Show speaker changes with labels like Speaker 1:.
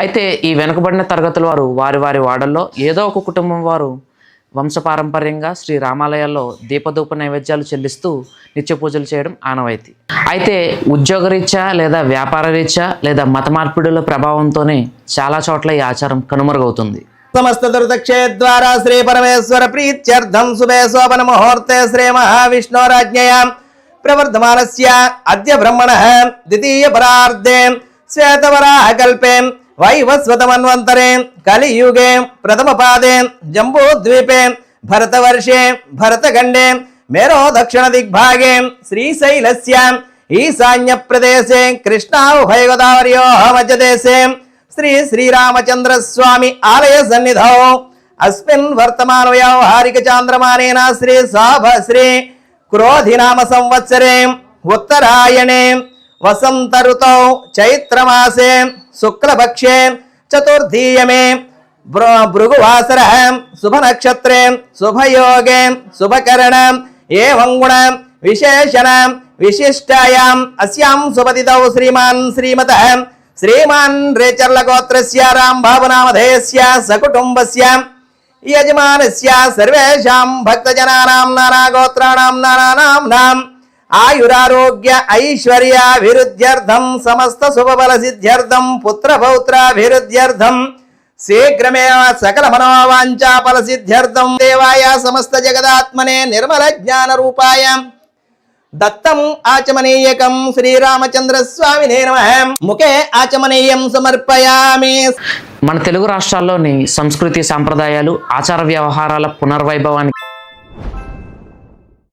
Speaker 1: అయితే ఈ వెనుకబడిన తరగతుల వారు వారి వారి వాడల్లో ఏదో ఒక కుటుంబం వారు వంశపారంపర్యంగా శ్రీ రామాలయాల్లో దీపధూప నైవేద్యాలు చెల్లిస్తూ నిత్య పూజలు చేయడం ఆనవాయితీ. అయితే ఉద్యోగరీత్యా లేదా వ్యాపార రీత్యా లేదా మత మార్పిడుల ప్రభావంతోనే చాలా చోట్ల ఈ ఆచారం కనుమరుగవుతుంది.
Speaker 2: సమస్త దుర్దక్షేద్వారా శ్రీ పరమేశ్వర ప్రీత్యర్థం శుభే శోభన ముహూర్తే శ్రీ మహావిష్ణోరాజ్ఞయా ప్రవర్ధమానస్య అద్య బ్రహ్మణః ద్వితీయ పరార్ధే శ్వేతవరాహ కల్పే వైవస్వతమన్వంతరే కలియుగే ప్రథమ పాదే జంబూద్వీపే భరతవర్షే భరతఖండే మేరో దక్షిణ దిగ్భాగే శ్రీశైలస్య ఈశాన్య ప్రదేశే కృష్ణా ఉభయ గోదావర్యోః మధ్యదేశే శ్రీ శ్రీరామచంద్ర స్వామి ఆలయ సన్నిధౌ అస్మిన్ వర్తమాన వ్యావహారిక చాంద్రమానేన శ్రీ క్రోధినామ సంవత్సరే ఉత్తరాయణే వసంత ఋతౌ చైత్రమాసే శుక్లపక్షే చతుర్థీయమే భృగువాసర శుభనక్షత్రే శుభయోగే శుభకరణ ఏవం గుణ విశేషణ విశిష్టాయాం అస్యాం శుభతిథౌ శ్రీమాన్ రేచర్ల గోత్రస్య రాంబాబునామధేయస్య సకుటుంబస్య యజమానస్య సర్వేషాం భక్తజనానాం నానాగోత్రాణాం నానానాంనాం ఆయురారోగ్య ఐశ్వర్యాభివృద్ధ్యర్థం సమస్త శుభఫల సిద్ధ్యర్థం పుత్రపౌత్రాభివృద్ధ్యర్థం శీఘ్రమేవ సకల మనోవాంఛా ఫల సిద్ధ్యర్థం దేవాయ సమస్త జగదాత్మనే నిర్మల జ్ఞాన రూపాయ దత్తం ఆచమనీయకం శ్రీరామచంద్ర స్వామినే నమః. ముఖే ఆచమనీయం సమర్పయామి.
Speaker 1: మన తెలుగు రాష్ట్రాల్లోని సంస్కృతి సాంప్రదాయాలు ఆచార వ్యవహారాల పునర్వైభవానికి